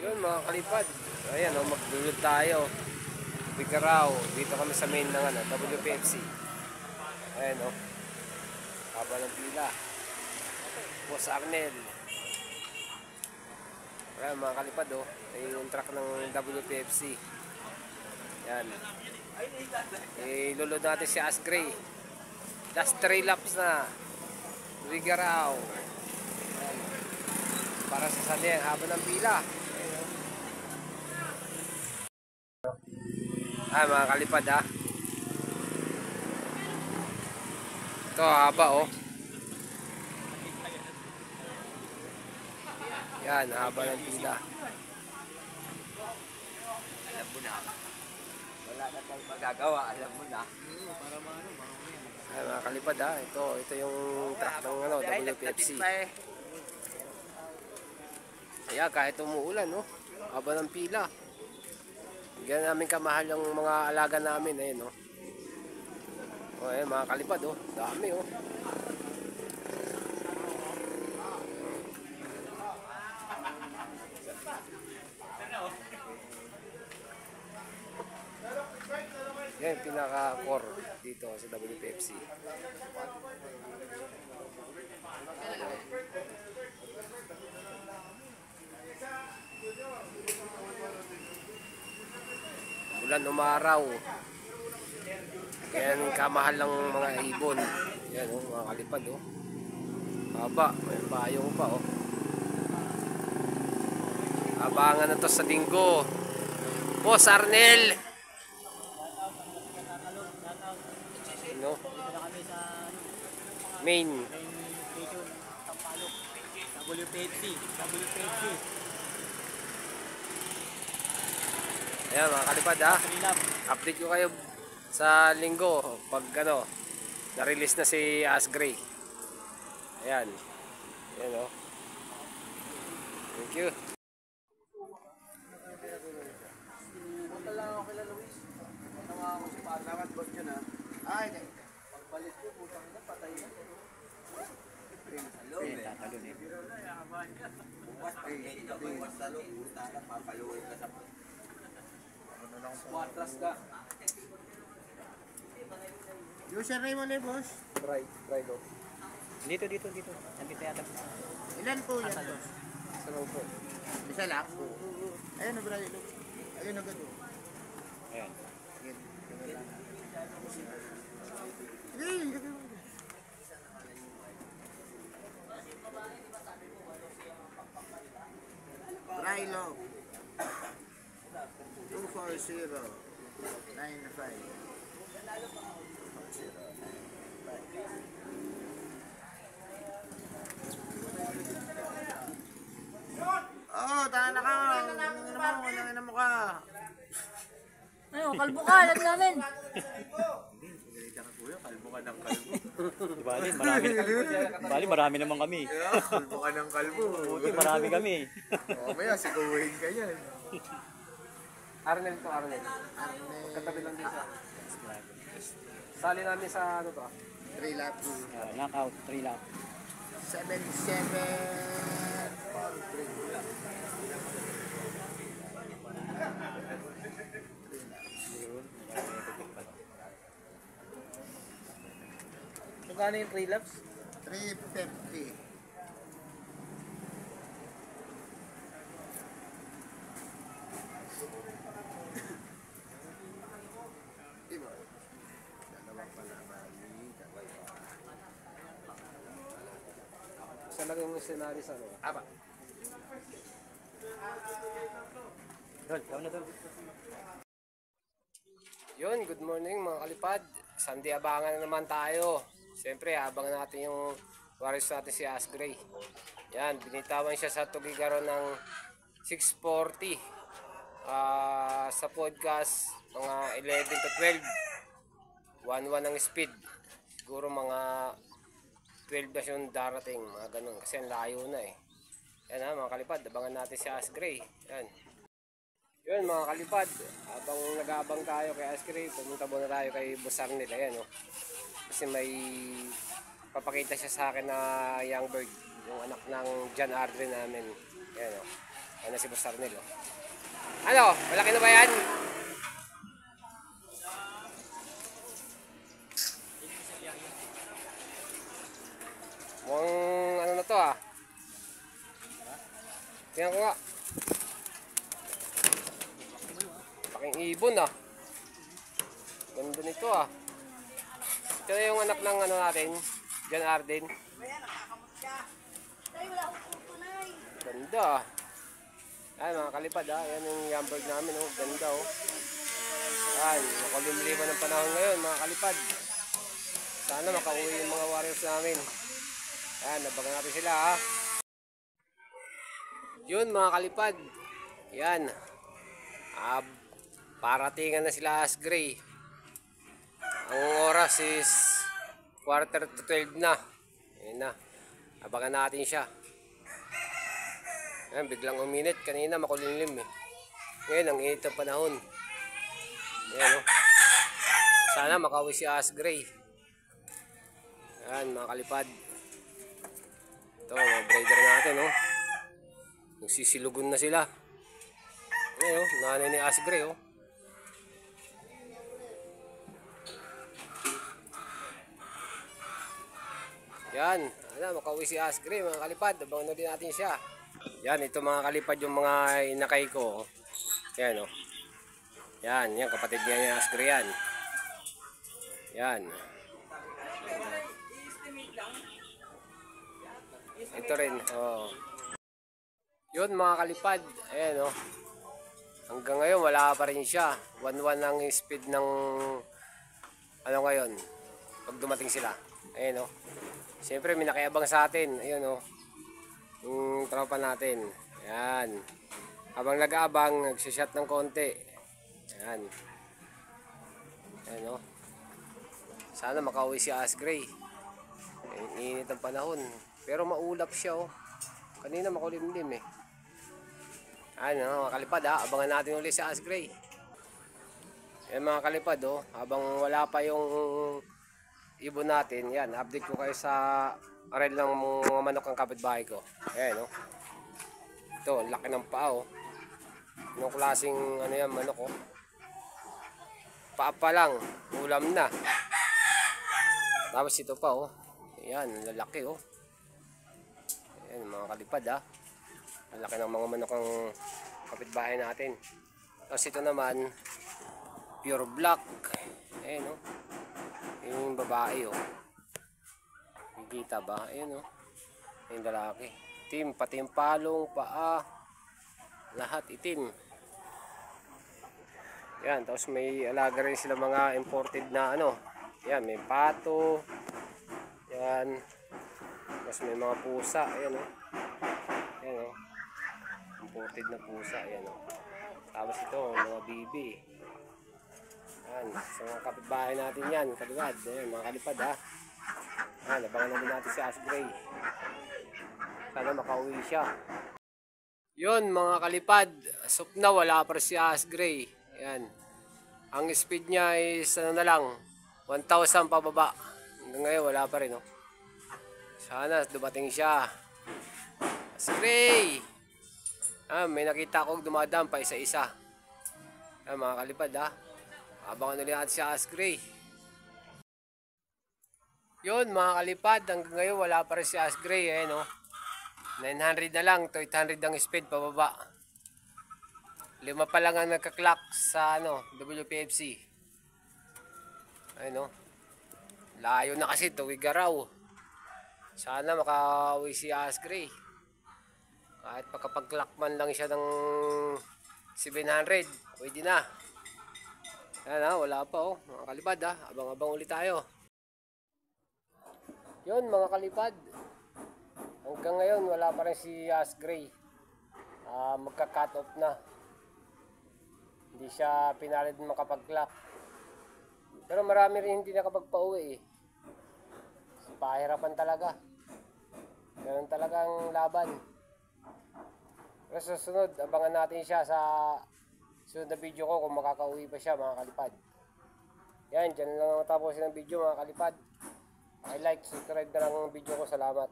Yun mga kalipad. Ayan o, magdulod tayo. Bigaraw. Dito kami sa main ng WPFC. Ayan o. Haba ng pila. Boss Arnel. Ayan mga kalipad o. Ay yung truck ng WPFC. Ayan. Ilulod natin si Asgray. Last 3 laps na. Bigaraw. Ayan. Para sa sali ang haba ng pila. Mga kalipad ha. Ito haba oh. Yan, haba ng pila. Alam mo na. Wala na tayong magagawa, alam mo na. Mga kalipad ha. Ito yung truck ng WPFC. Kaya kahit umuulan no. Haba ng pila. Ganyan namin kamahal yung mga alaga namin. Ayun, no? O, ayan, mga kalipad, oh. Dami, oh. Yan, pinaka-core dito sa WPFC. Ulan umaraw. Kaya kamahal ng mga ibon. Yan oh, mga kalipad oh. Haba, may payong pa oh. Abangan na to sa linggo. Boss Arnel. No? Main station, Tampalok. WPFC. Ayan mga kalipad ha. Update ko kayo sa linggo pag na-release na si Asgray. Ayan. Ayan o. Thank you. Punta lang ako kila Luis. Punta nga ako sa Paglamat, boss yun ha. Ay, pagbalik ko, putang na, patay na. Hello, tatalon eh. Bukas, bukas talo, puta na, papaluin ka sa Squatras ka. User name mo na boss? Try go. Dito. Nandito yata. Ilan po yan boss? Sa loob po. Isa lang? Ayun na bro. Ayun agad o. Ayan. Brilo 240-95. Oh, tana ka. Wala mo ka. Ayun, kalbo ka, alam namin. Kalbo ka ng kalbo. Bali, marami naman kami. Kalbo ka ng kalbo. Buti, marami kami. Mamaya, siguhin ka yan. Arnel to, Arnel. Katabi lang din sa. Sali namin sa 3 laps. Knockout, 3 lap. 7-7. Magkano yung 3 laps? 350. Diba? Dalawa pala bali. Isa lang yung scenario sa Aba. Doon. Yun, good morning mga kalipad. Sunday abangan na naman tayo. Siyempre, abangan natin yung waris natin si Asgray. Yan, binitawan siya sa Tugigaro ng 640. Sa podcast, mga 11 to 12. 1-1 ang speed. Siguro mga 12 na yung darating. Mga ganun. Kasi ang layo na eh. Yan ha, mga kalipad. Abangan natin si Asgray. Yan. Yun mga kalipad, habang nag-aabang tayo kay Asgray, pumunta muna tayo kay Boss Arnel. Ayan o. Kasi may papakita siya sa akin na young bird, yung anak ng John Ardre namin. Ayan o. Ano si Boss Arnel, oh. Ano? Malaki na ba yan? Mukhang ano na to, ah. Tingnan ko nga. Laking ibon, ah. Ganda nito, ah. Ito na yung anak ng ano natin, John Arden. Ganda, ah. Ayan mga kalipad, ah. Ayan yung yambird namin, oh. Ganda, oh. Ayan, makalumilipan ng panahon ngayon mga kalipad. Sana makauwi yung mga warriors namin. Ayan, nabagan natin sila, ah. Yun mga kalipad. Yan. Paratingan na sila Asgray. Ang oras is 11:45 na. Ayan na. Abangan natin siya. Ayan, biglang uminit. Kanina makulimlim eh. Ngayon, ang init ng panahon. Ayan, oh. Sana makauwi si Asgray. Ayan mga kalipad. Ito, mga breeder natin, oh. Nagsisilugon na sila. Ngayon, nanay ni Asgray, oh. Yan, makauwi si Asgray mga kalipad. Abangan na din natin siya. Yan, ito mga kalipad yung mga inakay ko. Yan, oh. Yan, yan, kapatid niya ni Asgray yan. Yan. Ito rin, oh. Yun mga kalipad, ayan, oh. Hanggang ngayon wala pa rin siya. 1-1 ang speed ng ano ngayon pag dumating sila. Ayan, oh. Siyempre may nakiabang sa atin. Ayan, oh. Yung tropa natin. Ayan. Habang nag-aabang, nagsishot ng konti. Ayan. Ayan, oh. Sana makauwi si Asgray. Init ang panahon. Pero maulap siya, oh. Kanina makulimlim eh. Ano, mga kalipad, ha. Abangan natin ulit si Asgray. Yan mga kalipad, oh. Habang wala pa yung ibon natin, yan, update ko kayo sa arel ng mga manok ng kapitbahay ko. Ayan, oh. Ito, laki ng paa, oh. Anong klaseng ano yan, manok, oh. Paa pa lang, ulam na. Tapos ito pa, oh. Ayan, lalaki, oh. Ayan, mga kalipad, ha. Ang laki ng mga manok ng kapitbahay natin. Tapos ito naman, pure black. Ayan, oh. Yung babae, oh. Nakikita ba? Ayan, oh. Yung lalaki. Itim, pati yung palong, paa. Lahat itim. Ayan, tapos may alaga rin sila mga imported na ano. Ayan, may pato. Ayan. Tapos may mga pusa. Ayan, oh. Ayan, oh. Imported na pusa. Ayan, oh. Tapos ito, mga bibi. Ayan, sa mga kapitbahay natin yan, kalipad. Ayan, mga kalipad, ha. Ayan, abangan namin natin si Asgray. Sana makauwi siya. Yun, mga kalipad. Asop na, wala pa si Asgray. Ayan. Ang speed niya is ano na lang, 1,000 pababa. Hanggang ngayon, wala pa rin, oh. Sana dumating siya. Asgray! May nakita akong dumadaan pa isa-isa. Mga kalipad, ha. Abangan ulit natin si Asgray. Yun mga kalipad, hanggang ngayon wala pa rin si Asgray. Ayan, oh. 900 na lang to 800 ang speed pababa. 5 pa lang ang nagka-clock sa ano, WPFC. Ayun, oh. Layo na kasi, tuwig araw. Sana makauwi si Asgray. Kahit pagkapag-clock man lang siya ng 700, pwede na. Ayan, ha, wala pa, oh. Mga kalipad, ha. Abang-abang ulit tayo. Yun mga kalipad. Hanggang ngayon wala pa rin si Asgray. Magka-cut off na. Hindi siya pinalad makapag-clock. Pero marami rin hindi nakapagpa-uwi, eh. Pahirapan talaga. Ganun talagang laban. Pero sa susunod, abangan natin siya sa sunod na video ko kung makakauwi pa siya mga kalipad. Yan, dyan lang tapusin ang video mga kalipad. I like, subscribe na lang ang video ko. Salamat.